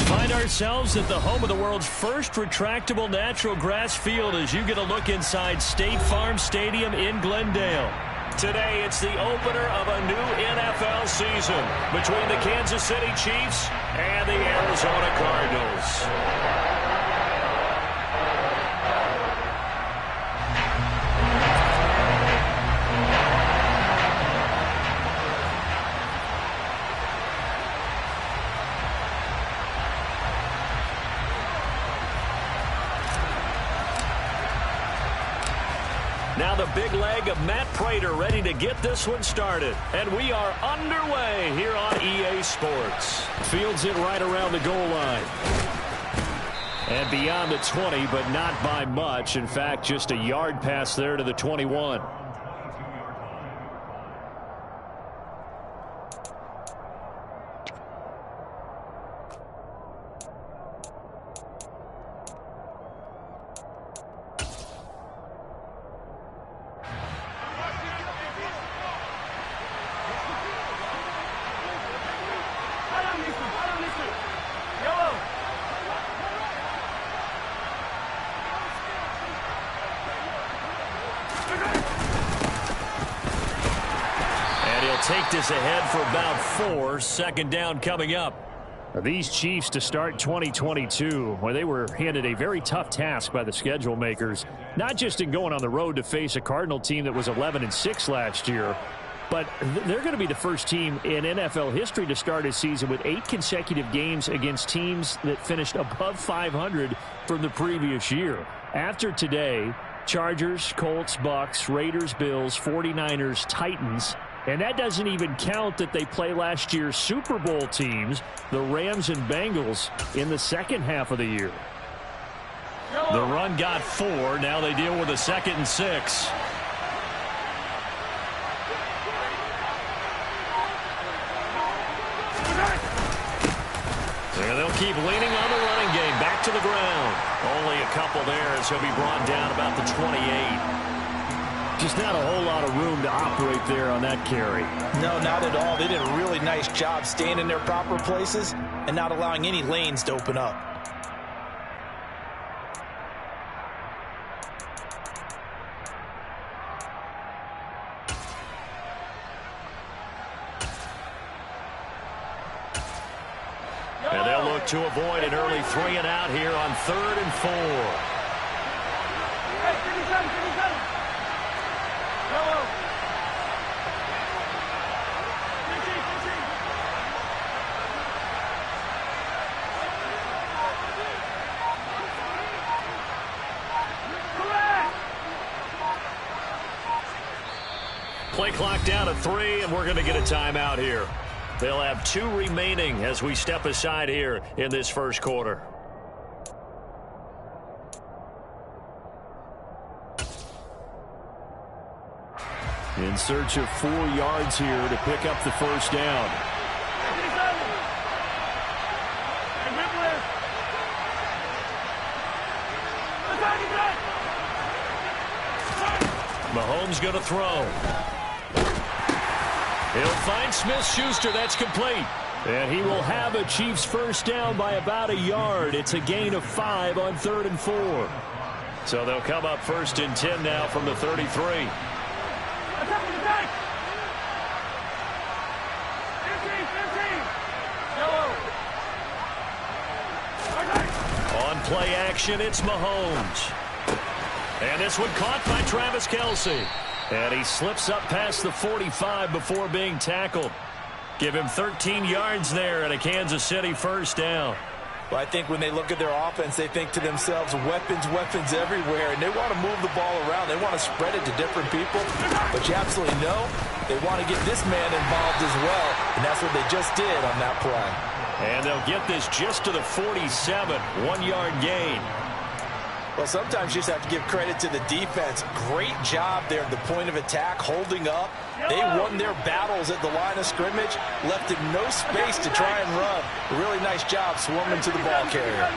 Find ourselves at the home of the world's first retractable natural grass field as you get a look inside State Farm Stadium in Glendale. Today, it's the opener of a new NFL season between the Kansas City Chiefs and the Arizona Cardinals. Now the big leg of Matt Prater ready to get this one started. And we are underway here on EA Sports. Fields it right around the goal line. And beyond the 20, but not by much. In fact, just a yard pass there to the 21. Take this ahead for about 4. Second down coming up. These Chiefs to start 2022, where they were handed a very tough task by the schedule makers, not just in going on the road to face a Cardinal team that was 11-6 last year, but they're going to be the first team in NFL history to start a season with 8 consecutive games against teams that finished above 500 from the previous year. After today, Chargers, Colts, Bucks, Raiders, Bills, 49ers, Titans. And that doesn't even count that they play last year's Super Bowl teams, the Rams and Bengals, in the second half of the year. The run got 4. Now they deal with a 2nd and 6. There they'll keep leaning on the running game. Back to the ground. Only a couple there as he'll be brought down about the 28. Just not a whole lot of room to operate there on that carry. No, not at all. They did a really nice job staying in their proper places and not allowing any lanes to open up. And they'll look to avoid an early 3 and out here on 3rd and 4. Play clock down to 3, and we're going to get a timeout here. They'll have 2 remaining as we step aside here in this first quarter. In search of 4 yards here to pick up the first down. Mahomes going to throw. He'll find Smith-Schuster. That's complete. And he will have a Chiefs first down by about a yard. It's a gain of 5 on 3rd and 4. So they'll come up 1st and 10 now from the 33. On play action, it's Mahomes. And this one caught by Travis Kelce. And he slips up past the 45 before being tackled. Give him 13 yards there and a Kansas City first down. Well, I think when they look at their offense, they think to themselves, weapons, weapons everywhere. And they want to move the ball around. They want to spread it to different people. But you absolutely know they want to get this man involved as well. And that's what they just did on that play. And they'll get this just to the 47, 1-yard gain. Well, sometimes you just have to give credit to the defense. Great job there at the point of attack, holding up. They won their battles at the line of scrimmage, left him no space to try and run. A really nice job swarming to the ball carrier.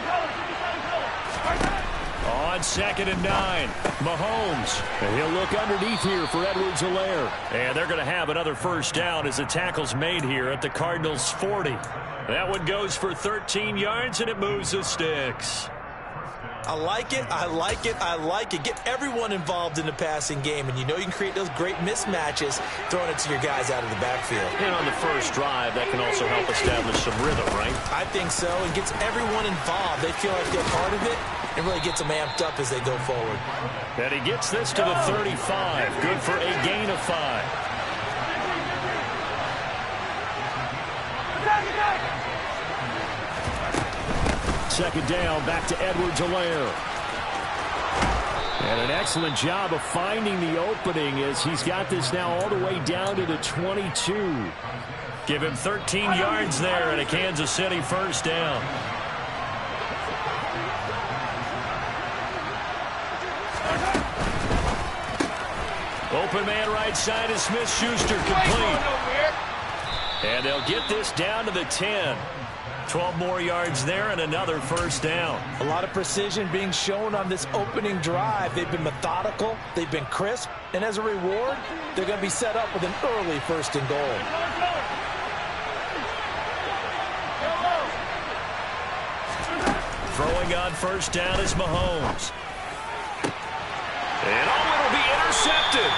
On 2nd and 9, Mahomes. And he'll look underneath here for Edwards-Helaire. And they're going to have another first down as the tackle's made here at the Cardinals' 40. That one goes for 13 yards, and it moves the sticks. I like it, I like it, I like it. Get everyone involved in the passing game, and you know you can create those great mismatches throwing it to your guys out of the backfield. And on the first drive, that can also help establish some rhythm, right? I think so, and gets everyone involved. They feel like they're part of it, and really gets them amped up as they go forward. And he gets this to the 35. Good for a gain of 5. Second down, back to Edwards-Helaire. And an excellent job of finding the opening as he's got this now all the way down to the 22. Give him 13 yards there and a Kansas City first down. Open man right side is Smith-Schuster, complete. And they'll get this down to the 10. 12 more yards there and another first down. A lot of precision being shown on this opening drive. They've been methodical, they've been crisp, and as a reward, they're going to be set up with an early first and goal. Throwing on first down is Mahomes. And it'll be intercepted.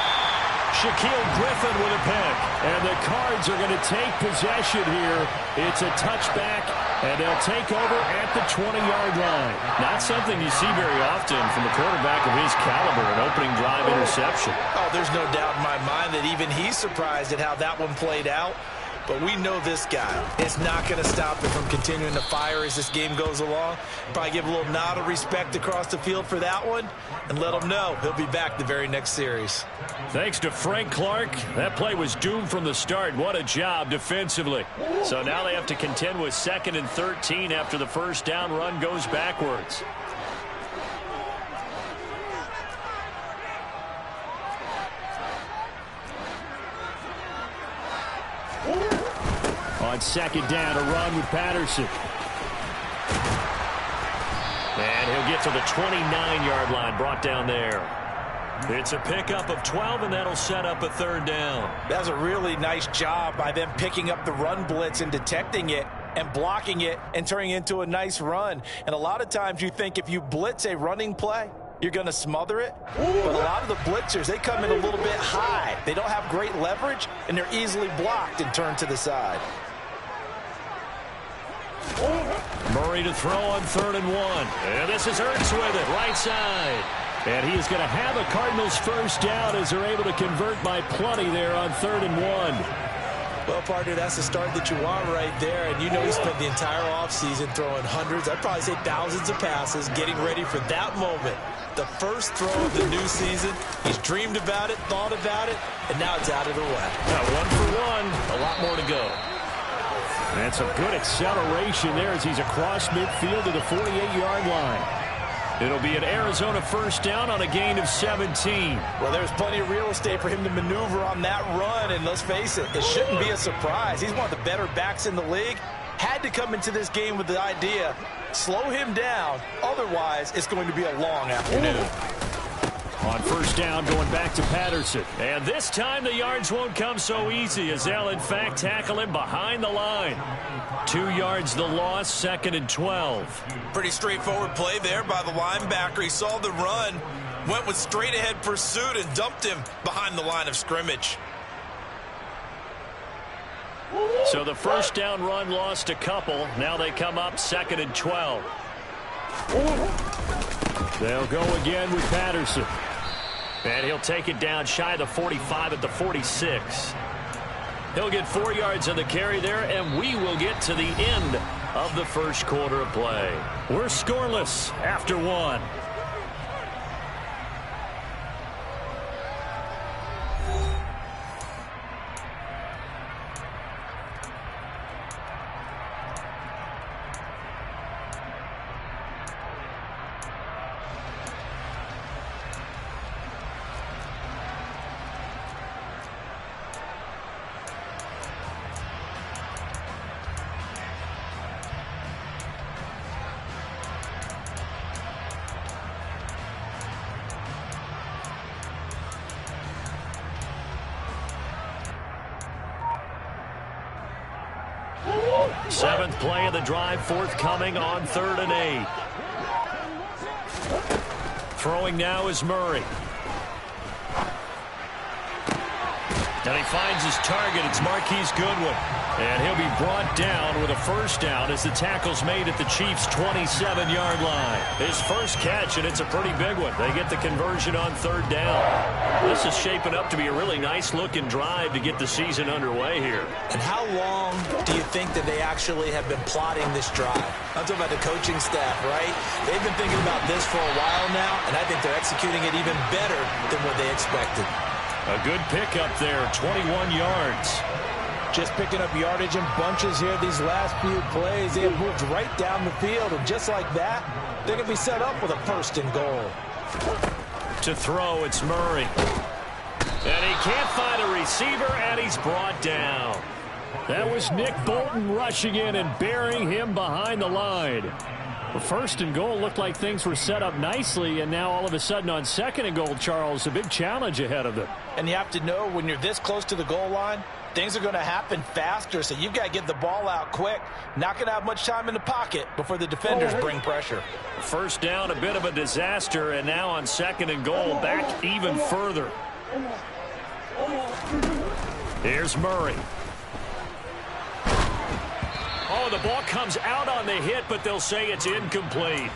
Shaquille Griffin with a pick. And the Cards are going to take possession here. It's a touchback, and they'll take over at the 20-yard line. Not something you see very often from a quarterback of his caliber, an opening drive interception. Oh, there's no doubt in my mind that even he's surprised at how that one played out. But we know this guy is not going to stop him from continuing to fire as this game goes along. Probably give a little nod of respect across the field for that one and let him know he'll be back the very next series. Thanks to Frank Clark, that play was doomed from the start. What a job defensively. So now they have to contend with 2nd and 13 after the first down run goes backwards. On 2nd down, a run with Patterson. And he'll get to the 29-yard line, brought down there. It's a pickup of 12, and that'll set up a third down. That's a really nice job by them picking up the run blitz and detecting it and blocking it and turning it into a nice run. And a lot of times you think if you blitz a running play, you're going to smother it. But a lot of the blitzers, they come in a little bit high. They don't have great leverage, and they're easily blocked and turned to the side. Murray to throw on 3rd and 1. And this is Ertz with it, right side. And he is going to have a Cardinals first down as they're able to convert by plenty there on 3rd and 1. Well, partner, that's the start that you want right there. And you know he spent the entire offseason throwing hundreds, I'd probably say thousands of passes, getting ready for that moment. The first throw of the new season. He's dreamed about it, thought about it, and now it's out of the way. Now 1 for 1, a lot more to go. And some good acceleration there as he's across midfield to the 48-yard line. It'll be an Arizona first down on a gain of 17. Well, there's plenty of real estate for him to maneuver on that run, and let's face it, it shouldn't be a surprise. He's one of the better backs in the league. Had to come into this game with the idea, slow him down, otherwise it's going to be a long afternoon. On first down, going back to Patterson. And this time the yards won't come so easy as they'll, in fact, tackle him behind the line. 2 yards the loss, 2nd and 12. Pretty straightforward play there by the linebacker. He saw the run, went with straight-ahead pursuit, and dumped him behind the line of scrimmage. So the first down run lost a couple. Now they come up 2nd and 12. They'll go again with Patterson. And he'll take it down shy of the 45 at the 46. He'll get 4 yards on the carry there, and we will get to the end of the first quarter of play. We're scoreless after 1. Seventh play of the drive forthcoming on 3rd and 8. Throwing now is Murray. And he finds his target. It's Marquise Goodwin. And he'll be brought down with a first down as the tackle's made at the Chiefs' 27-yard line. His first catch, and it's a pretty big one. They get the conversion on 3rd down. This is shaping up to be a really nice-looking drive to get the season underway here. And how long do you think that they actually have been plotting this drive? I'm talking about the coaching staff, right? They've been thinking about this for a while now, and I think they're executing it even better than what they expected. A good pickup there, 21 yards. Just picking up yardage in bunches here these last few plays. They have moved right down the field, and just like that, they're going to be set up with a 1st and goal. To throw, it's Murray. And he can't find a receiver, and he's brought down. That was Nick Bolton rushing in and burying him behind the line. The 1st and goal looked like things were set up nicely, and now all of a sudden on 2nd and goal, Charles, a big challenge ahead of them. And you have to know when you're this close to the goal line, things are going to happen faster, so you've got to get the ball out quick. Not going to have much time in the pocket before the defenders bring pressure. First down, a bit of a disaster, and now on 2nd and goal, back even further. Here's Murray. Oh, the ball comes out on the hit, but they'll say it's incomplete.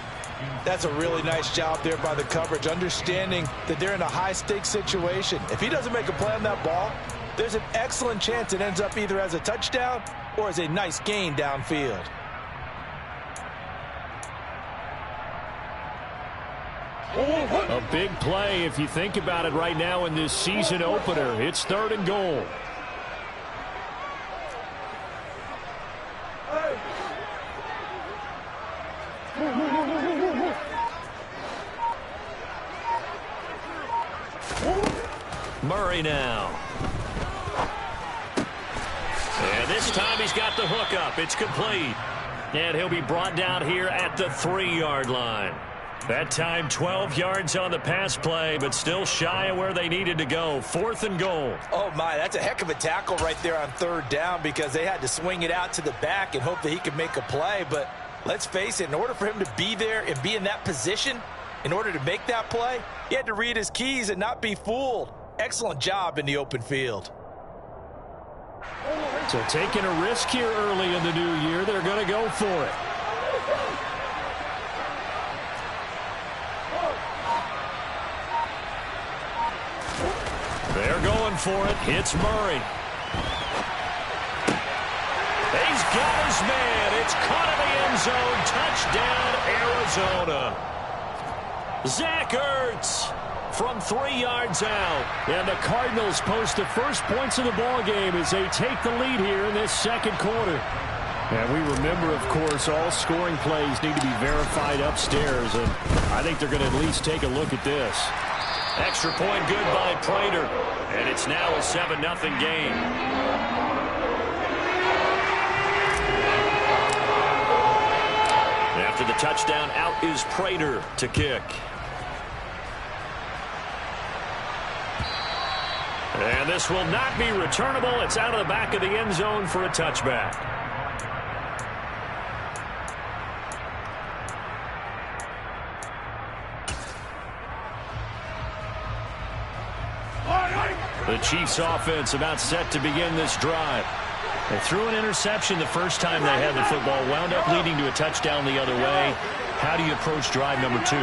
That's a really nice job there by the coverage, understanding that they're in a high-stakes situation. If he doesn't make a play on that ball, there's an excellent chance it ends up either as a touchdown or as a nice gain downfield. A big play if you think about it right now in this season opener. It's 3rd and goal. Murray now. And this time he's got the hook up. It's complete. And he'll be brought down here at the 3-yard line. That time 12 yards on the pass play, but still shy of where they needed to go. 4th and goal. Oh, my, that's a heck of a tackle right there on 3rd down because they had to swing it out to the back and hope that he could make a play. But let's face it, in order for him to be there and be in that position, in order to make that play, he had to read his keys and not be fooled. Excellent job in the open field. So taking a risk here early in the new year, they're going to go for it. They're going for it. It's Murray. He's got his man. It's caught in the end zone. Touchdown, Arizona. Zach Ertz from 3 yards out. And the Cardinals post the first points of the ball game as they take the lead here in this 2nd quarter. And we remember, of course, all scoring plays need to be verified upstairs. And I think they're going to at least take a look at this. Extra point good by Prater. And it's now a 7-0 game. After the touchdown, out is Prater to kick. And this will not be returnable. It's out of the back of the end zone for a touchback. The Chiefs offense about set to begin this drive. They threw an interception the first time they had the football, wound up leading to a touchdown the other way. How do you approach drive number 2?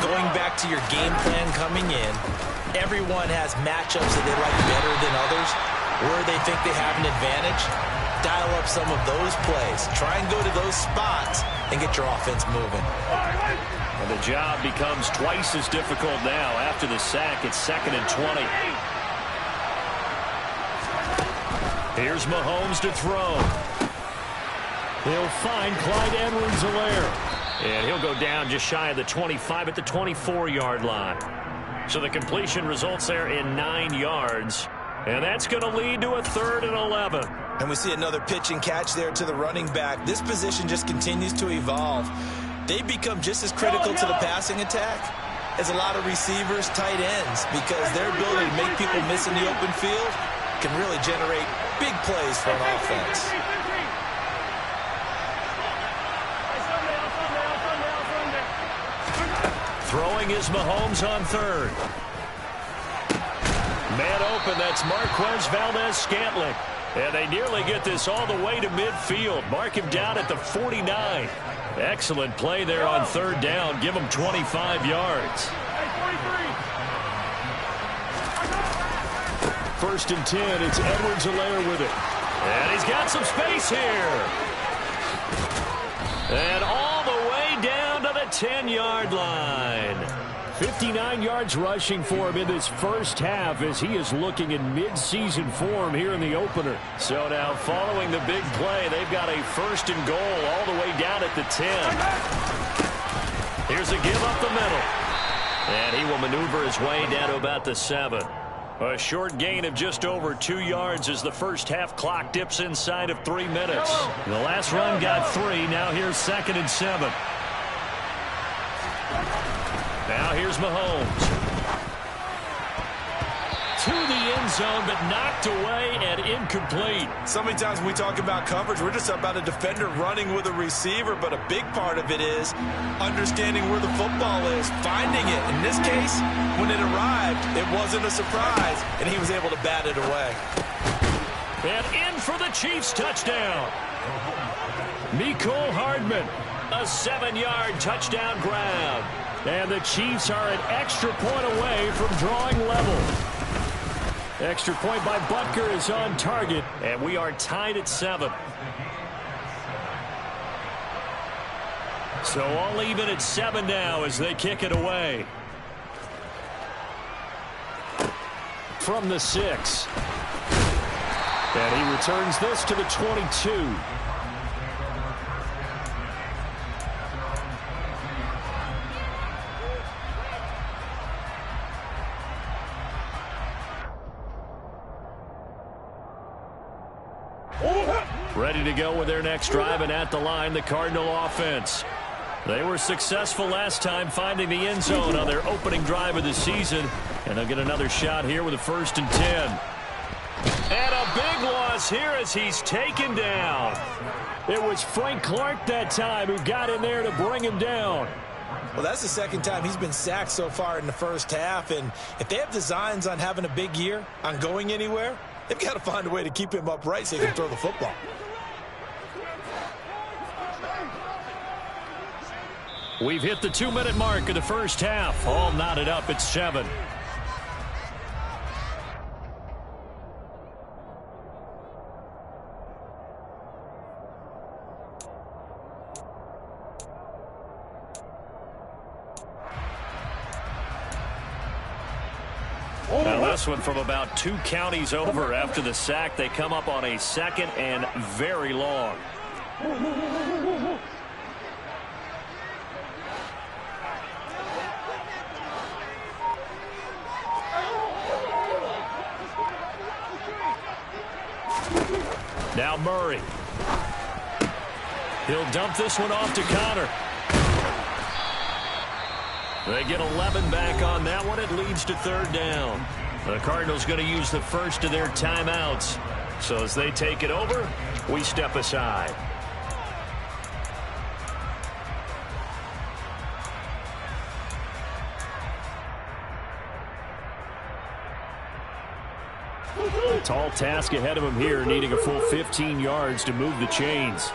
Going back to your game plan coming in, everyone has matchups that they like better than others, where they think they have an advantage. Dial up some of those plays. Try and go to those spots and get your offense moving. And the job becomes twice as difficult now after the sack. It's 2nd and 20. Here's Mahomes to throw. He'll find Clyde Edwards-Helaire. And he'll go down just shy of the 25 at the 24-yard line. So the completion results there in 9 yards. And that's going to lead to a 3rd and 11. And we see another pitch and catch there to the running back. This position just continues to evolve. They become just as critical to the passing attack as a lot of receivers, tight ends, because their ability to make people miss in the open field can really generate big plays for an offense. Throwing is Mahomes on third. Man open, that's Marquez Valdez-Scantling. And they nearly get this all the way to midfield. Mark him down at the 49. Excellent play there on third down. Give him 25 yards. First and 10, it's Edwards-Helaire with it. And he's got some space here. And all the way down to the 10-yard line. 59 yards rushing for him in this first half as he is looking in mid-season form here in the opener. So now following the big play, they've got a first and goal all the way down at the 10. Here's a give up the middle. And he will maneuver his way down to about the 7. A short gain of just over 2 yards as the first half clock dips inside of 3 minutes. The last run got 3. Now here's 2nd and 7. Now here's Mahomes. To the end zone, but knocked away and incomplete. So many times when we talk about coverage, we're just about a defender running with a receiver, but a big part of it is understanding where the football is, finding it. In this case, when it arrived, it wasn't a surprise, and he was able to bat it away. And in for the Chiefs touchdown. Mecole Hardman, a 7-yard touchdown grab. And the Chiefs are an extra point away from drawing level. Extra point by Butker is on target, and we are tied at 7. So all even at 7 now as they kick it away. From the 6. And he returns this to the 22. Ready to go with their next drive, and at the line, the Cardinal offense. They were successful last time finding the end zone on their opening drive of the season, and they'll get another shot here with a 1st and 10. And a big loss here as he's taken down. It was Frank Clark that time who got in there to bring him down. Well, that's the second time he's been sacked so far in the first half, and if they have designs on having a big year, on going anywhere, they've got to find a way to keep him upright so he can throw the football. We've hit the 2-minute mark of the first half. All knotted up at 7. Now this one from about 2 counties over after the sack. They come up on a 2nd and very long. Now Murray. He'll dump this one off to Connor. They get 11 back on that one. It leads to 3rd down. The Cardinals going to use the first of their timeouts. So as they take it over, we step aside. Tall task ahead of him here, needing a full 15 yards to move the chains.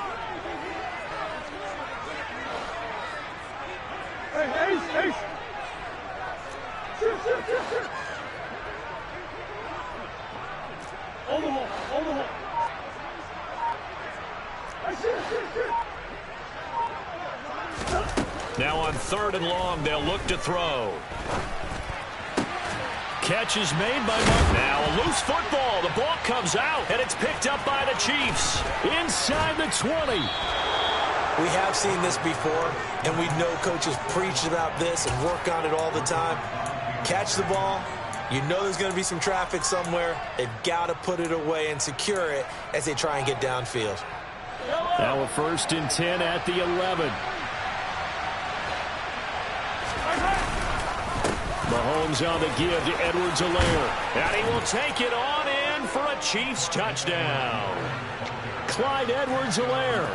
Now on 3rd and long, they'll look to throw. Catch is made by Mark. Now a loose football. The ball comes out, and it's picked up by the Chiefs. Inside the 20. We have seen this before, and we know coaches preach about this and work on it all the time. Catch the ball. You know there's going to be some traffic somewhere. They've got to put it away and secure it as they try and get downfield. Now a 1st and 10 at the 11. Mahomes on the give to Edwards-Helaire. And he will take it on in for a Chiefs touchdown. Clyde Edwards-Helaire.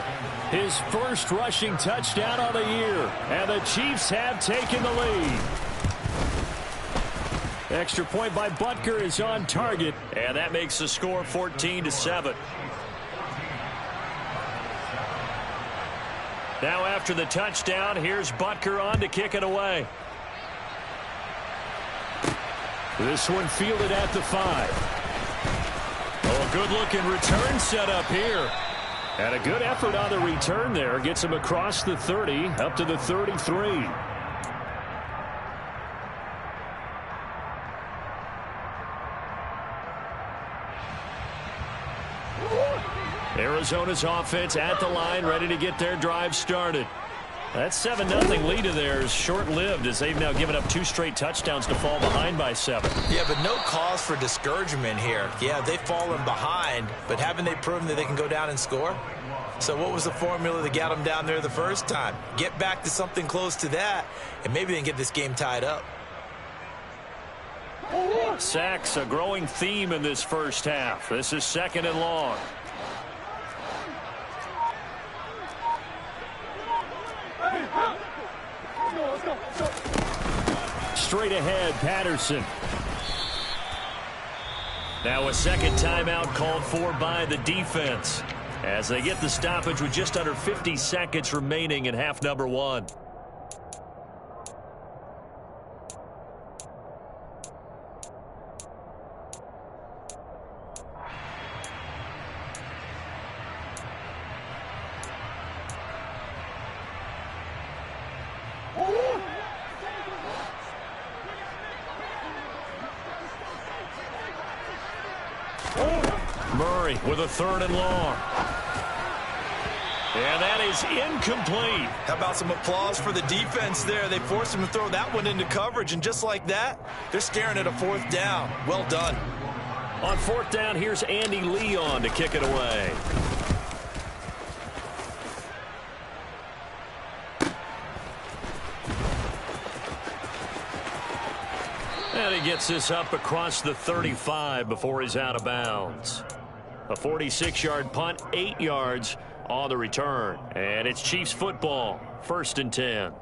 His first rushing touchdown of the year. And the Chiefs have taken the lead. Extra point by Butker is on target. And that makes the score 14-7. Now after the touchdown, here's Butker on to kick it away. This one fielded at the 5. Oh, good-looking return set up here. And a good effort on the return there. Gets him across the 30, up to the 33. Arizona's offense at the line, ready to get their drive started. That 7-0 lead of theirs short-lived as they've now given up 2 straight touchdowns to fall behind by 7. Yeah, but no cause for discouragement here. Yeah, they've fallen behind, but haven't they proven that they can go down and score? So what was the formula that got them down there the first time? Get back to something close to that, and maybe they can get this game tied up. Sacks, a growing theme in this first half. This is 2nd and long. Straight ahead, Patterson. Now a second timeout called for by the defense as they get the stoppage with just under 50 seconds remaining in half number 1. Murray with a 3rd and long. And that is incomplete. How about some applause for the defense there? They forced him to throw that one into coverage, and just like that, they're staring at a 4th down. Well done. On 4th down, here's Andy Leon to kick it away. And he gets this up across the 35 before he's out of bounds. A 46-yard punt, 8 yards on the return. And it's Chiefs football, 1st and 10.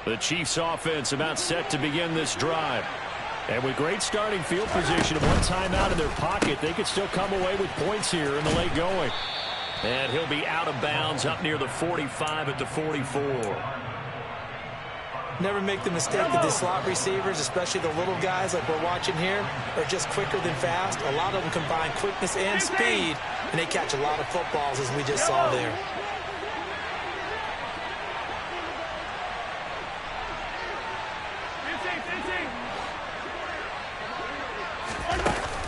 The Chiefs offense about set to begin this drive. And with great starting field position and 1 timeout in their pocket, they could still come away with points here in the late going. And he'll be out of bounds up near the 45 at the 44. Never make the mistake that the slot receivers, especially the little guys like we're watching here, are just quicker than fast. A lot of them combine quickness and speed, and they catch a lot of footballs, as we just saw there.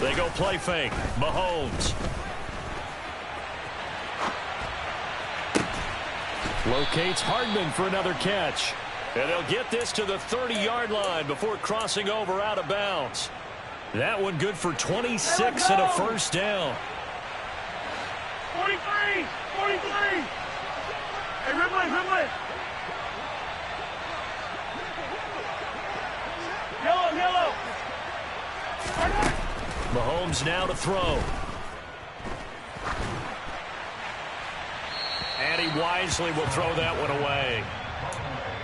They go play fake. Mahomes. Locates Hardman for another catch. And they'll get this to the 30-yard line before crossing over out of bounds. That one good for 26 and a 1st down. 43! 43! Hey, Ridley! Yellow! Mahomes now to throw. And he wisely will throw that one away.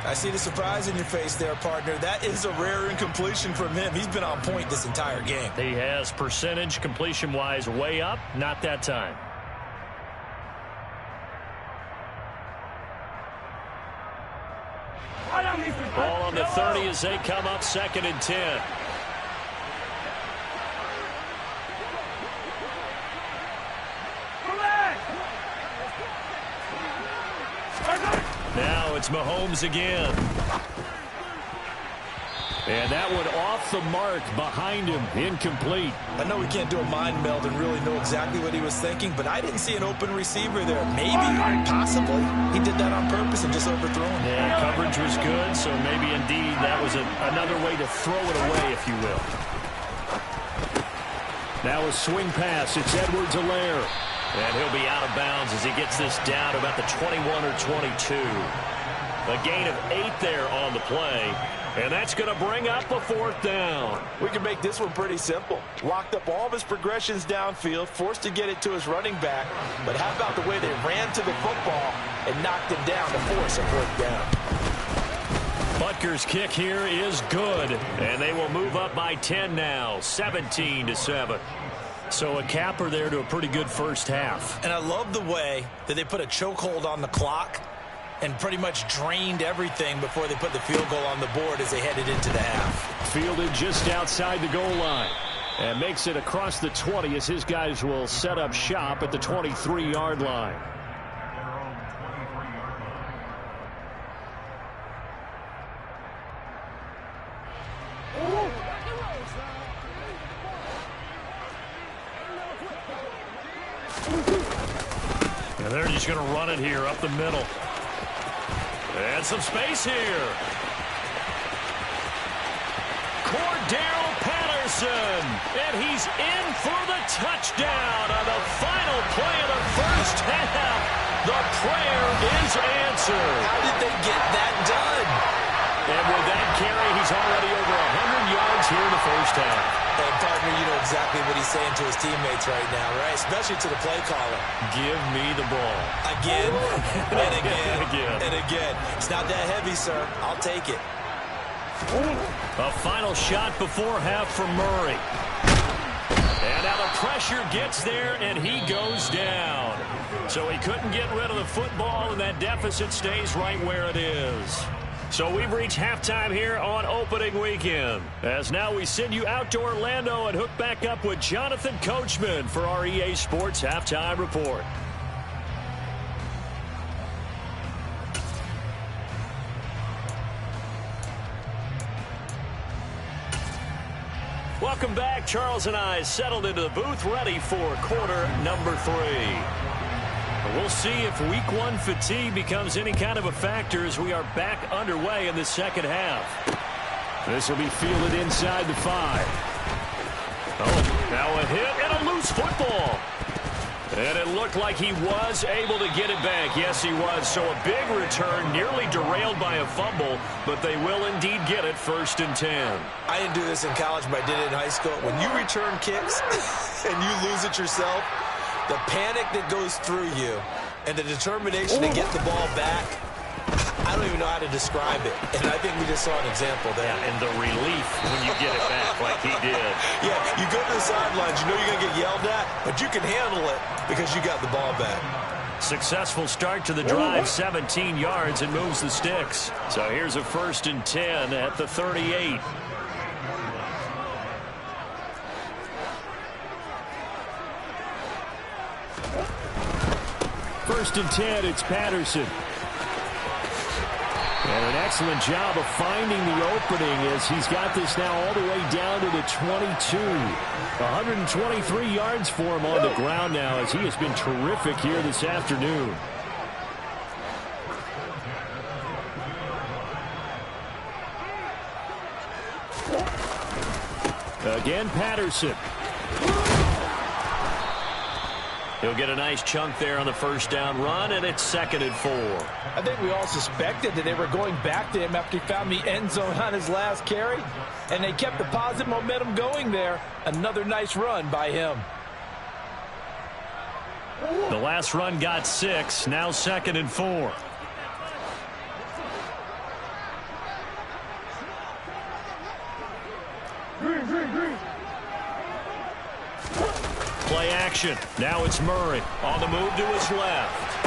I see the surprise in your face there, partner. That is a rare incompletion from him. He's been on point this entire game. He has percentage completion-wise way up. Not that time. Ball on the 30 as they come up 2nd and 10. Now it's Mahomes again. And that one off the mark behind him. Incomplete. I know we can't do a mind meld and really know exactly what he was thinking, but I didn't see an open receiver there. Maybe, possibly, he did that on purpose and just overthrown him. Yeah, coverage was good, so maybe indeed that was another way to throw it away, if you will. Now a swing pass. It's Edwards-Helaire. And he'll be out of bounds as he gets this down to about the 21 or 22. A gain of 8 there on the play. And that's going to bring up a 4th down. We can make this one pretty simple. Locked up all of his progressions downfield, forced to get it to his running back. But how about the way they ran to the football and knocked him down to force a 4th down? Butker's kick here is good. And they will move up by 10 now, 17-7. So a capper there to a pretty good first half. And I love the way that they put a chokehold on the clock and pretty much drained everything before they put the field goal on the board as they headed into the half. Fielded just outside the goal line. And makes it across the 20 as his guys will set up shop at the 23-yard line. And they're just going to run it here up the middle. And some space here. Cordell Patterson. And he's in for the touchdown on the final play of the first half. The prayer is answered. How did they get that done? And with that carry, he's already over 100 yards here in the first half. And partner, you know exactly what he's saying to his teammates right now, right? Especially to the play caller. Give me the ball. Again, and again, again. and again. It's not that heavy, sir. I'll take it. A final shot before half from Murray. And now the pressure gets there, and he goes down. So he couldn't get rid of the football, and that deficit stays right where it is. So we've reached halftime here on opening weekend. As now we send you out to Orlando and hook back up with Jonathan Coachman for our EA Sports Halftime Report. Welcome back. Charles and I settled into the booth ready for quarter number 3. We'll see if week 1 fatigue becomes any kind of a factor as we are back underway in the second half. This will be fielded inside the 5. Oh, now a hit and a loose football. And it looked like he was able to get it back. Yes, he was. So a big return, nearly derailed by a fumble, but they will indeed get it 1st and 10. I didn't do this in college, but I did it in high school. When you return kicks and you lose it yourself, the panic that goes through you and the determination to get the ball back, I don't even know how to describe it. And I think we just saw an example there. Yeah, and the relief when you get it back like he did. Yeah, you go to the sidelines, you know you're going to get yelled at, but you can handle it because you got the ball back. Successful start to the drive, 17 yards, and moves the sticks. So here's a 1st and 10 at the 38. First and 10, it's Patterson. And an excellent job of finding the opening as he's got this now all the way down to the 22. 123 yards for him on the ground now as he has been terrific here this afternoon. Again, Patterson. He'll get a nice chunk there on the 1st down run, and it's 2nd and 4. I think we all suspected that they were going back to him after he found the end zone on his last carry, and they kept the positive momentum going there. Another nice run by him. The last run got 6, now 2nd and 4. Play action. Now it's Murray on the move to his left.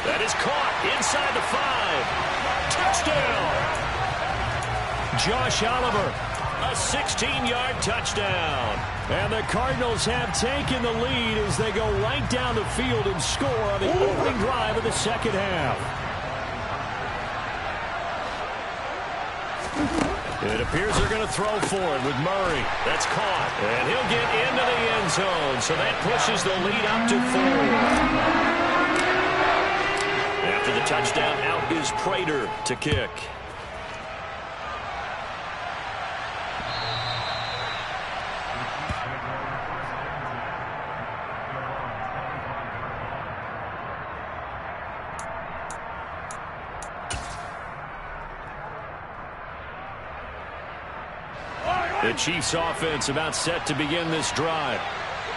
That is caught inside the 5. Touchdown. Josh Oliver, a 16-yard touchdown. And the Cardinals have taken the lead as they go right down the field and score on the opening drive of the second half. It appears they're going to throw for it with Murray. That's caught. And he'll get into the end zone. So that pushes the lead up to 4. After the touchdown, out is Prater to kick. The Chiefs offense about set to begin this drive.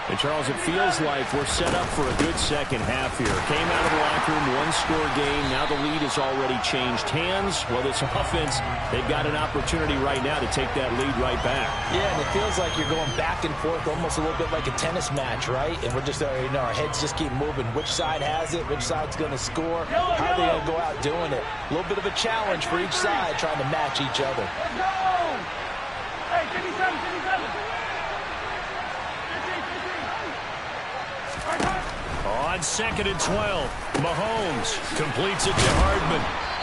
And, Charles, it feels like we're set up for a good second half here. Came out of the locker room, one-score game. Now the lead has already changed hands. Well, this offense, they've got an opportunity right now to take that lead right back. Yeah, and it feels like you're going back and forth almost a little bit like a tennis match, right? And we're just, our heads just keep moving. Which side has it? Which side's going to score? How are they going to go out doing it? A little bit of a challenge for each side trying to match each other. Let's go! Hey, 57. On 2nd and 12, Mahomes completes it to Hardman.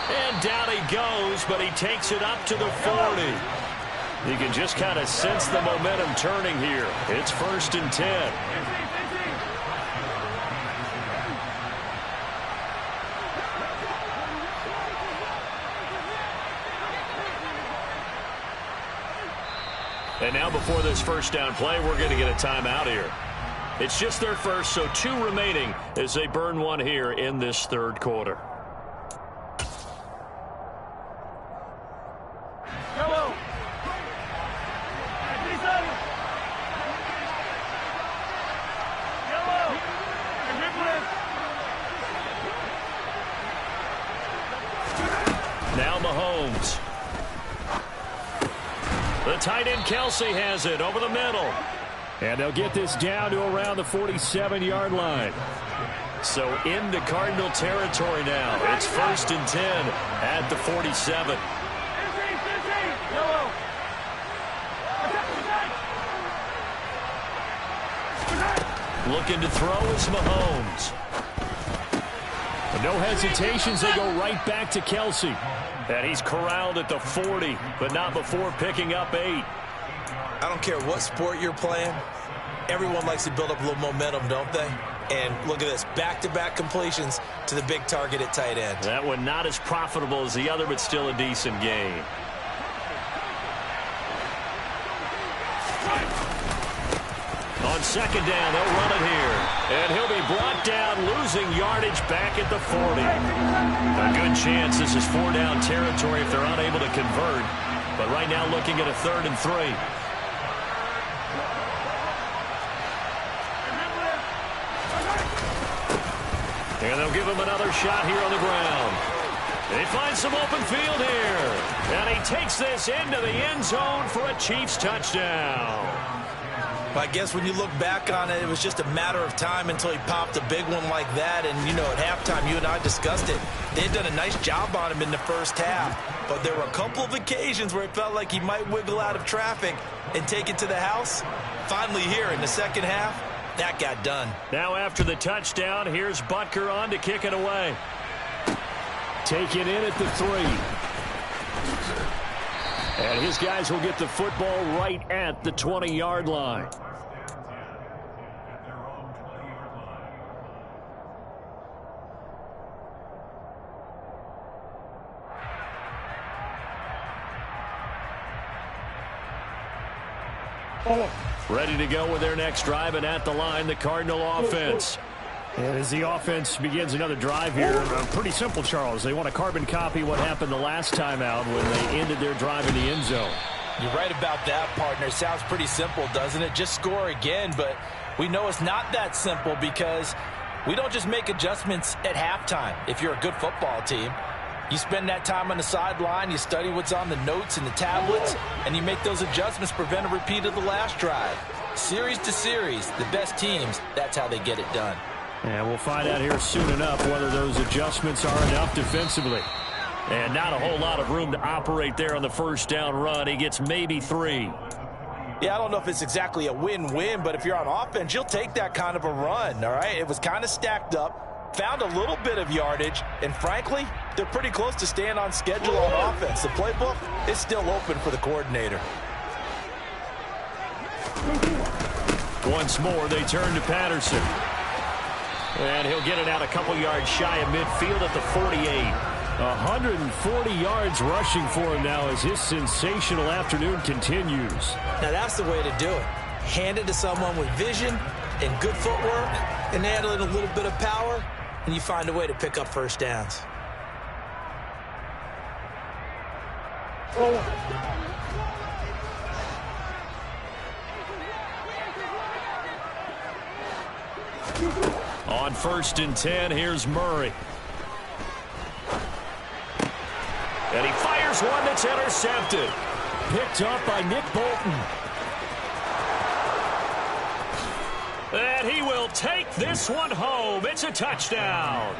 And down he goes, but he takes it up to the 40. You can just kind of sense the momentum turning here. It's 1st and 10. And now before this first down play, we're going to get a timeout here. It's just their first, so 2 remaining as they burn one here in this 3rd quarter. Yellow. Now Mahomes. The tight end Kelsey has it over the middle. And they'll get this down to around the 47-yard line. So into Cardinal territory now. It's 1st and 10 at the 47. Looking to throw is Mahomes. No hesitations, they go right back to Kelsey. And he's corralled at the 40, but not before picking up 8. I don't care what sport you're playing. Everyone likes to build up a little momentum, don't they? And look at this, back-to-back completions to the big target at tight end. That one not as profitable as the other, but still a decent gain. On 2nd down, they'll run it here. And he'll be brought down, losing yardage back at the 40. A good chance this is 4-down territory if they're unable to convert. But right now looking at a 3rd and 3. And they'll give him another shot here on the ground. They find some open field here. And he takes this into the end zone for a Chiefs touchdown. I guess when you look back on it, it was just a matter of time until he popped a big one like that. And, you know, at halftime, you and I discussed it. They had done a nice job on him in the first half. But there were a couple of occasions where it felt like he might wiggle out of traffic and take it to the house. Finally here in the second half, that got done. Now after the touchdown, here's Butker on to kick it away. Take it in at the 3. And his guys will get the football right at the 20-yard line. Ready to go with their next drive, and at the line, the Cardinal offense. And as the offense begins another drive here, pretty simple, Charles. They want to carbon copy what happened the last time out when they ended their drive in the end zone. You're right about that, partner. Sounds pretty simple, doesn't it? Just score again, but we know it's not that simple because we don't just make adjustments at halftime. If you're a good football team, you spend that time on the sideline, you study what's on the notes and the tablets, and you make those adjustments, prevent a repeat of the last drive. Series to series, the best teams, that's how they get it done. And we'll find out here soon enough whether those adjustments are enough defensively. And not a whole lot of room to operate there on the first down run. He gets maybe 3. Yeah, I don't know if it's exactly a win-win, but if you're on offense, you'll take that kind of a run, all right? It was kind of stacked up, found a little bit of yardage, and frankly, they're pretty close to staying on schedule on offense. The playbook is still open for the coordinator. Once more, they turn to Patterson. And he'll get it out a couple yards shy of midfield at the 48. 140 yards rushing for him now as his sensational afternoon continues. Now that's the way to do it. Hand it to someone with vision and good footwork and add in a little bit of power, and you find a way to pick up first downs. On 1st and 10, here's Murray. And he fires one that's intercepted. Picked up by Nick Bolton. And he will take this one home. It's a touchdown.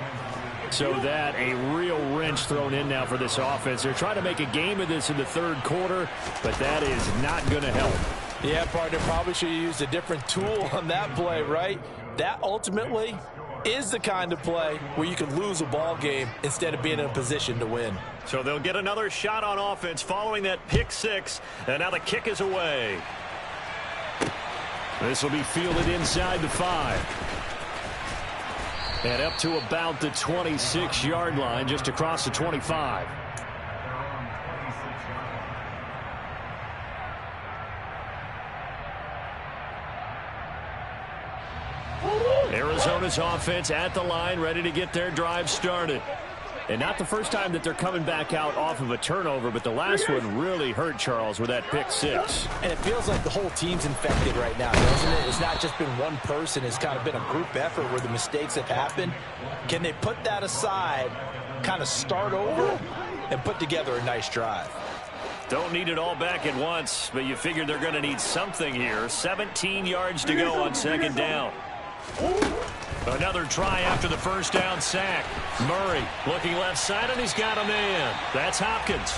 So that a real wrench thrown in now for this offense. They're trying to make a game of this in the 3rd quarter, but that is not going to help. Yeah, partner, probably should have used a different tool on that play, right? That ultimately is the kind of play where you can lose a ball game instead of being in a position to win. So they'll get another shot on offense following that pick 6, and now the kick is away. This will be fielded inside the 5. And up to about the 26-yard line, just across the 25. Arizona's offense at the line, ready to get their drive started. And not the first time that they're coming back out off of a turnover, but the last one really hurt Charles with that pick 6. And it feels like the whole team's infected right now, doesn't it? It's not just been one person. It's kind of been a group effort where the mistakes have happened. Can they put that aside, kind of start over, and put together a nice drive? Don't need it all back at once, but you figure they're going to need something here. 17 yards to go on 2nd down. Another try after the 1st down sack. Murray looking left side, and he's got a man. That's Hopkins.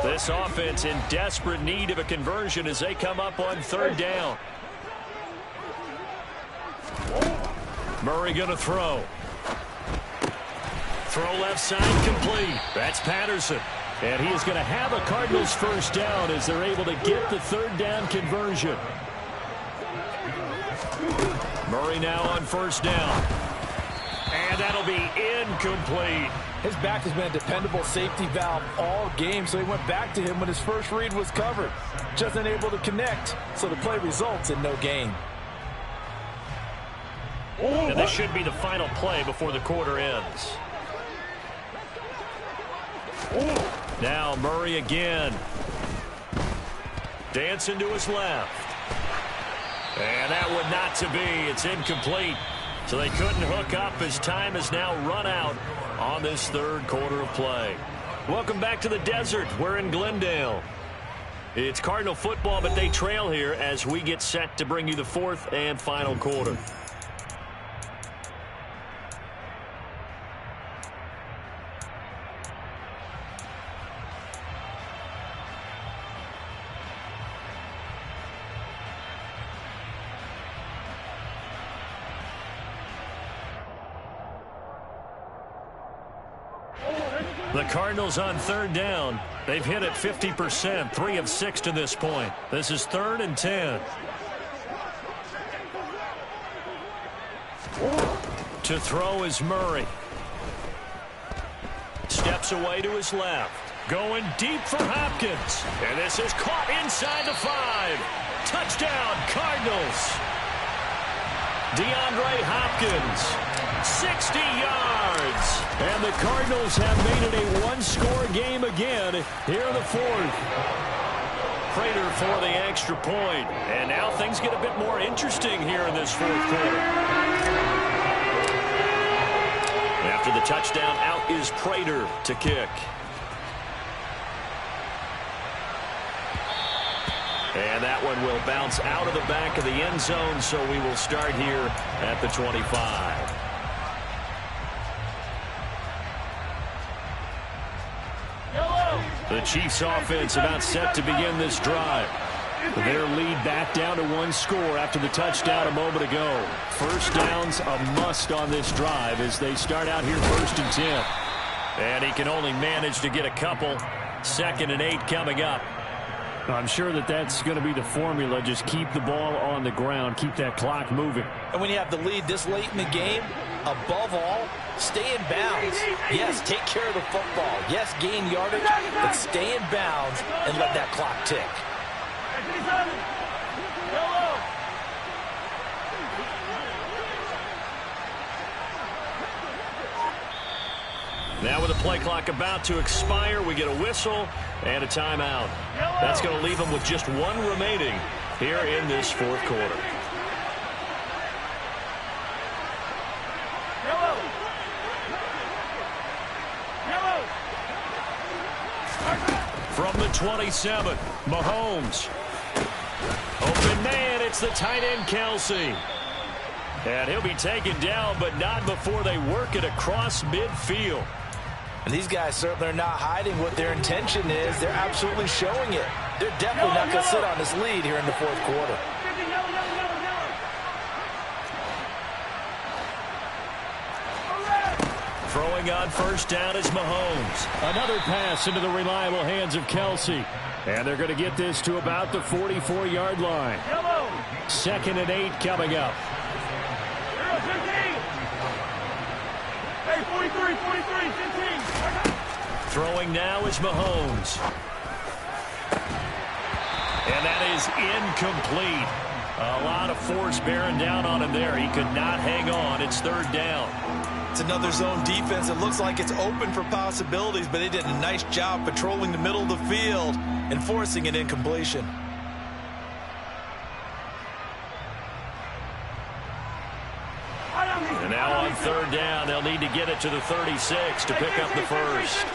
This offense in desperate need of a conversion as they come up on 3rd down. Murray going to throw. Throw left side complete. That's Patterson. And he is going to have a Cardinals 1st down as they're able to get the 3rd down conversion. Murray now on 1st down. And that'll be incomplete. His back has been a dependable safety valve all game, so he went back to him when his first read was covered. Just unable to connect, so the play results in no gain. And this should be the final play before the quarter ends. Now Murray again. Dancing to his left. And that one not to be. It's incomplete. So they couldn't hook up as time has now run out on this 3rd quarter of play. Welcome back to the desert. We're in Glendale. It's Cardinal football, but they trail here as we get set to bring you the 4th and final quarter. The Cardinals on 3rd down. They've hit it 50%, 3 of 6 to this point. This is 3rd and 10. To throw is Murray. Steps away to his left. Going deep for Hopkins. And this is caught inside the 5. Touchdown, Cardinals. DeAndre Hopkins. 60 yards. And the Cardinals have made it a one-score game again here in the 4th. Prater for the extra point. And now things get a bit more interesting here in this 4th quarter. After the touchdown, out is Prater to kick. And that one will bounce out of the back of the end zone, so we will start here at the 25. The Chiefs offense about set to begin this drive. Their lead back down to 1 score after the touchdown a moment ago. 1st down's a must on this drive as they start out here 1st and 10. And he can only manage to get a couple. 2nd and 8 coming up. I'm sure that that's going to be the formula. Just keep the ball on the ground. Keep that clock moving. And when you have the lead this late in the game, Above all, stay in bounds. Yes, take care of the football. Yes, gain yardage, but stay in bounds and let that clock tick. Now with the play clock about to expire, we get a whistle and a timeout. That's going to leave them with just one remaining here in this fourth quarter. From the 27, Mahomes. Open man, it's the tight end, Kelsey. And he'll be taken down, but not before they work it across midfield. And these guys certainly are not hiding what their intention is. They're absolutely showing it. They're definitely not going to sit on this lead here in the fourth quarter. Throwing on first down is Mahomes. Another pass into the reliable hands of Kelsey. And they're going to get this to about the 44-yard line. 2nd and 8 coming up. Hey, 43, 15. Throwing now is Mahomes. And that is incomplete. A lot of force bearing down on him there. He could not hang on. It's 3rd down. It's another zone defense. It looks like it's open for possibilities, but they did a nice job patrolling the middle of the field and forcing an incompletion. And now on 3rd down, they'll need to get it to the 36 to pick up the first.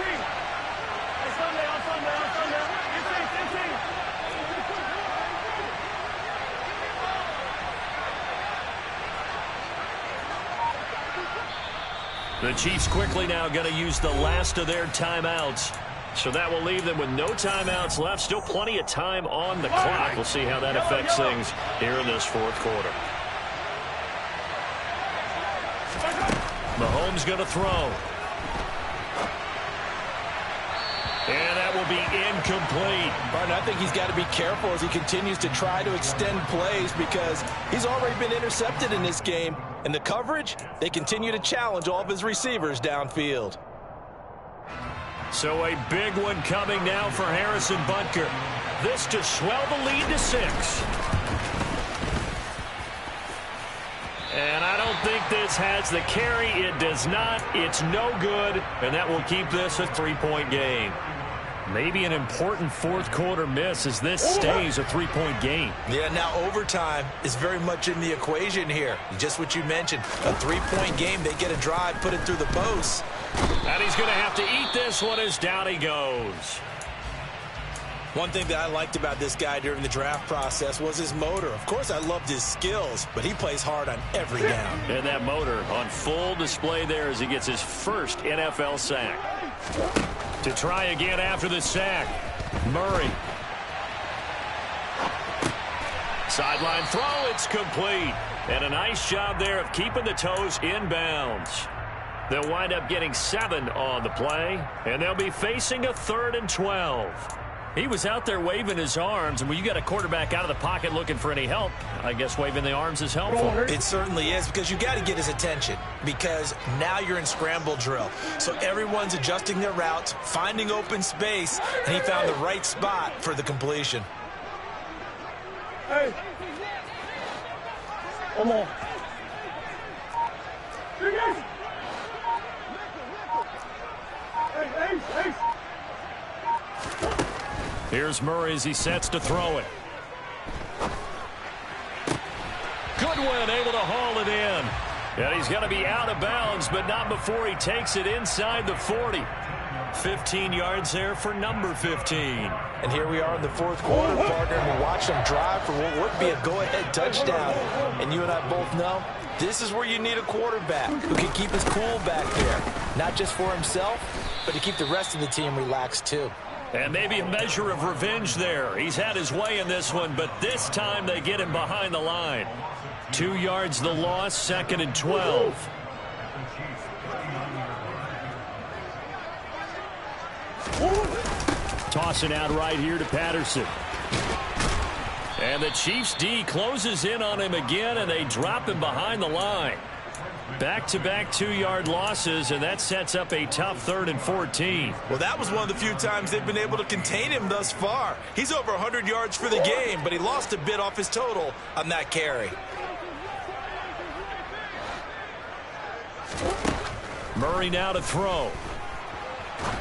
The Chiefs quickly now going to use the last of their timeouts. So that will leave them with no timeouts left. Still plenty of time on the clock. We'll see how that affects things here in this fourth quarter. Mahomes going to throw. And that will be incomplete. Martin, I think he's got to be careful as he continues to try to extend plays because he's already been intercepted in this game. And the coverage, they continue to challenge all of his receivers downfield. So a big one coming now for Harrison Butker. This to swell the lead to 6. And I don't think this has the carry. It does not. It's no good. And that will keep this a 3-point game. Maybe an important fourth quarter miss as this stays a 3-point game. Yeah, now overtime is very much in the equation here. Just what you mentioned, a 3-point game. They get a drive, put it through the post. And he's going to have to eat this one as down he goes. One thing that I liked about this guy during the draft process was his motor. Of course, I loved his skills, but he plays hard on every down. And that motor on full display there as he gets his first NFL sack. To try again after the sack, Murray. Sideline throw, it's complete. And a nice job there of keeping the toes inbounds. They'll wind up getting 7 on the play, and they'll be facing a 3rd and 12. He was out there waving his arms, and when you got a quarterback out of the pocket looking for any help, I guess waving the arms is helpful. It certainly is, because you got to get his attention, because now you're in scramble drill. So everyone's adjusting their routes, finding open space, and he found the right spot for the completion. Hey. Come on. Hey. Here's Murray as he sets to throw it. Goodwin able to haul it in. And he's going to be out of bounds, but not before he takes it inside the 40. 15 yards there for number 15. And here we are in the fourth quarter, partner, and we watch them drive for what would be a go-ahead touchdown. And you and I both know this is where you need a quarterback who can keep his cool back there. Not just for himself, but to keep the rest of the team relaxed too. And maybe a measure of revenge there. He's had his way in this one, but this time they get him behind the line. 2 yards the loss, 2nd and 12. Tossing out right here to Patterson. And the Chiefs D closes in on him again, and they drop him behind the line. Back-to-back 2-yard losses, and that sets up a tough 3rd and 14. Well, that was one of the few times they've been able to contain him thus far. He's over 100 yards for the game, but he lost a bit off his total on that carry. Murray now to throw.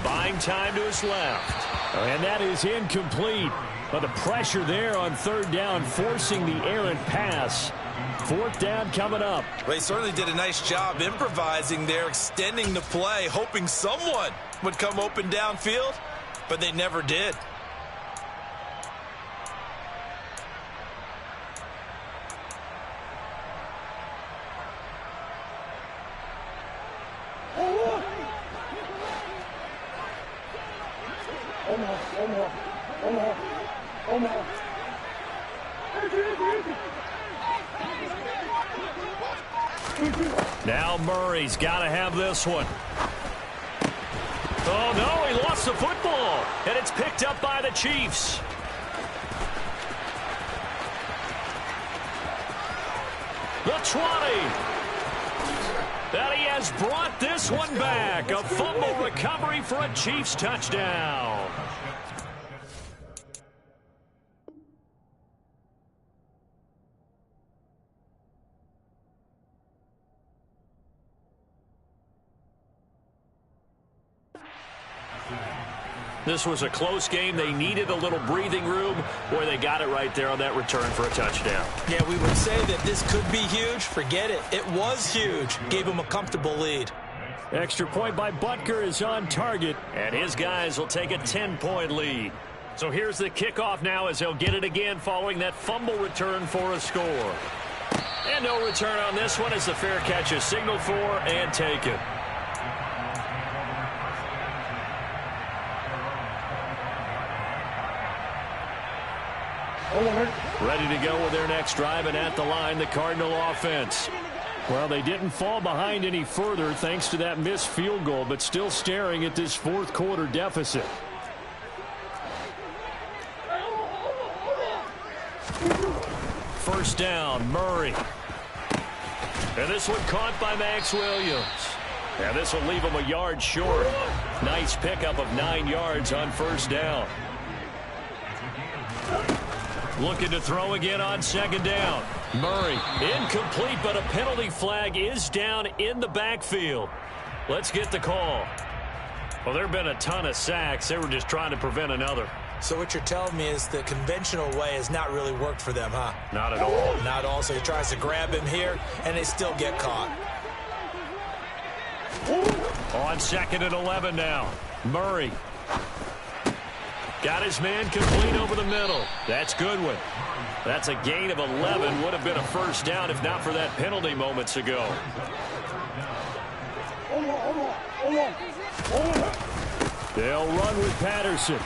Buying time to his left. And that is incomplete. But the pressure there on 3rd down, forcing the errant pass. 4th down coming up. Well, he certainly did a nice job improvising there, extending the play, hoping someone would come open downfield, but they never did. Now Murray's got to have this one. Oh, no, he lost the football, and it's picked up by the Chiefs. The 20. And he has brought this one back. A fumble recovery for a Chiefs touchdown. This was a close game. They needed a little breathing room. Boy, they got it right there on that return for a touchdown. Yeah, we would say that this could be huge. Forget it. It was huge. Gave him a comfortable lead. Extra point by Butker is on target, and his guys will take a 10-point lead. So here's the kickoff now as they'll get it again following that fumble return for a score. And no return on this one as the fair catch is signaled for and taken. Ready to go with their next drive, and at the line, the Cardinal offense. Well, they didn't fall behind any further thanks to that missed field goal, but still staring at this 4th quarter deficit. First down, Murray. And this one caught by Max Williams. And this will leave him a yard short. Nice pickup of 9 yards on first down. Looking to throw again on 2nd down. Murray, incomplete, but a penalty flag is down in the backfield. Let's get the call. Well, there have been a ton of sacks. They were just trying to prevent another. So what you're telling me is the conventional way has not really worked for them, huh? Not at all. Not at all. So he tries to grab him here, and they still get caught. On 2nd and 11 now. Murray. Got his man complete over the middle. That's Goodwin. That's a gain of 11. Would have been a first down if not for that penalty moments ago. They'll run with Patterson.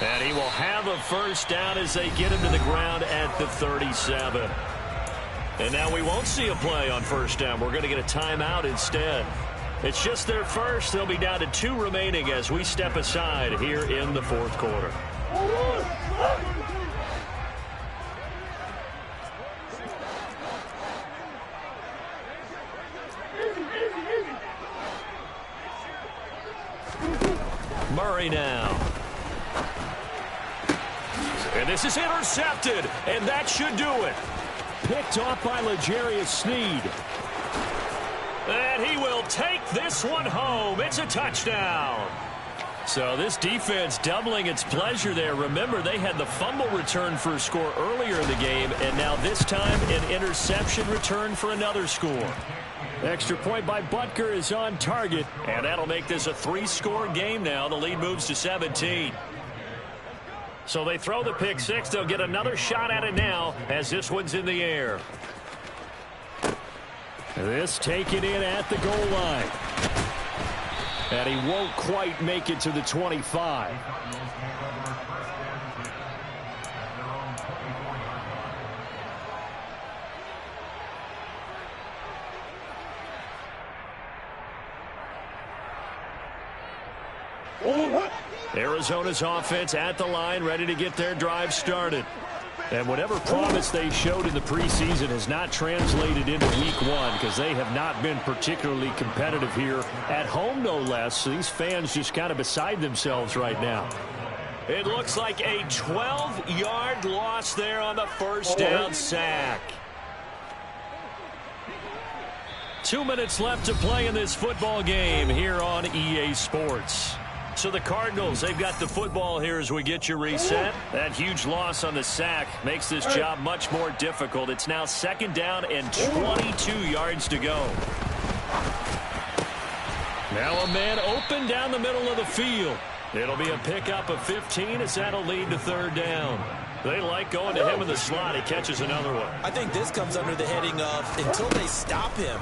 And he will have a first down as they get him to the ground at the 37. And now we won't see a play on first down. We're going to get a timeout instead. It's just their first. They'll be down to 2 remaining as we step aside here in the 4th quarter. Murray now. And this is intercepted, and that should do it. Picked off by L'Jarius Sneed. And he will take this one home. It's a touchdown. So this defense doubling its pleasure there. Remember, they had the fumble return for a score earlier in the game, and now this time an interception return for another score. Extra point by Butker is on target, and that'll make this a 3-score game now. The lead moves to 17. So they throw the pick six. They'll get another shot at it now as this one's in the air. This taken in at the goal line. And he won't quite make it to the 25. Arizona's offense at the line, ready to get their drive started. And whatever promise they showed in the preseason has not translated into week one because they have not been particularly competitive here at home, no less. So these fans just kind of beside themselves right now. It looks like a 12-yard loss there on the first down sack. 2 minutes left to play in this football game here on EA Sports. So the Cardinals, they've got the football here as we get you reset. That huge loss on the sack makes this job much more difficult. It's now 2nd down and 22 yards to go. Now a man open down the middle of the field. It'll be a pickup of 15 as that'll lead to 3rd down. They like going to him in the slot. He catches another one. I think this comes under the heading of until they stop him,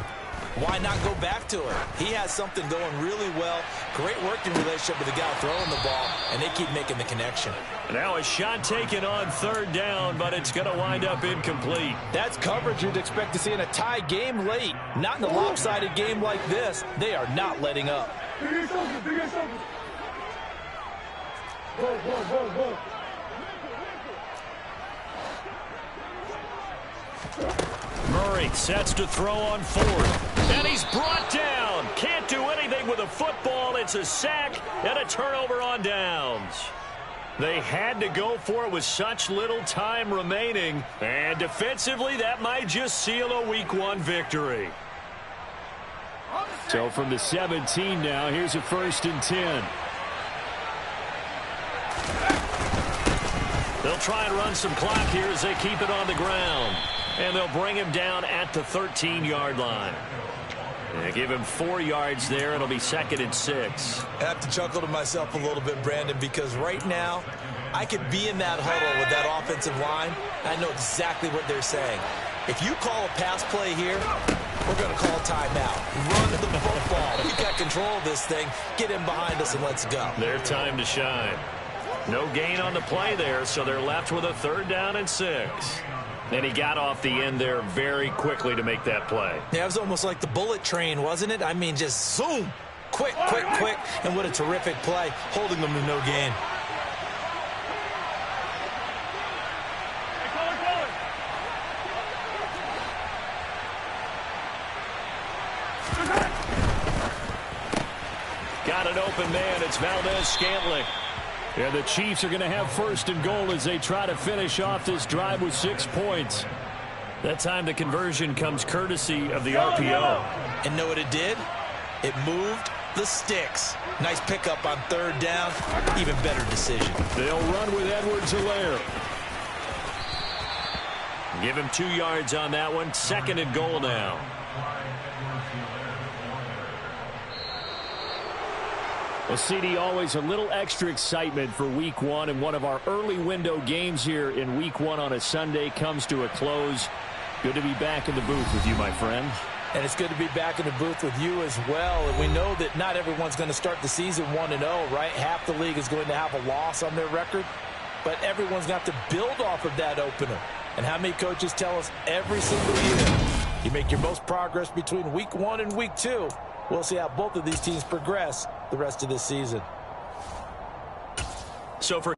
why not go back to it? He has something going really well. Great working relationship with the guy throwing the ball, and they keep making the connection. Now a shot taken on 3rd down, but it's going to wind up incomplete. That's coverage you'd expect to see in a tie game late. Not in a lopsided game like this. They are not letting up. Murray sets to throw on 4th. And he's brought down. Can't do anything with a football. It's a sack and a turnover on downs. They had to go for it with such little time remaining. And defensively, that might just seal a week one victory. So from the 17 now, here's a 1st and 10. They'll try and run some clock here as they keep it on the ground. And they'll bring him down at the 13-yard line. They give him 4 yards there. It'll be 2nd and 6. I have to chuckle to myself a little bit, Brandon, because right now I could be in that huddle with that offensive line. I know exactly what they're saying. If you call a pass play here, we're going to call a timeout. Run the football. You've got control of this thing. Get in behind us and let's go. Their time to shine. No gain on the play there, so they're left with a 3rd down and 6. And he got off the end there very quickly to make that play. Yeah, it was almost like the bullet train, wasn't it? I mean, just zoom. Quick, quick, quick. And what a terrific play, holding them to no gain. Got an open man. It's Valdez-Scantling. Yeah, the Chiefs are going to have 1st and goal as they try to finish off this drive with 6 points. That time the conversion comes courtesy of the RPO. And know what it did? It moved the sticks. Nice pickup on 3rd down. Even better decision. They'll run with Edwards-Helaire. Give him 2 yards on that one. 2nd and goal now. Well, CD, always a little extra excitement for week one, and one of our early window games here in week one on a Sunday comes to a close. Good to be back in the booth with you, my friend. And it's good to be back in the booth with you as well. And we know that not everyone's going to start the season 1-0, right? Half the league is going to have a loss on their record, but everyone's got to build off of that opener. And how many coaches tell us every single year, you make your most progress between week 1 and week 2. We'll see how both of these teams progress the rest of this season. So for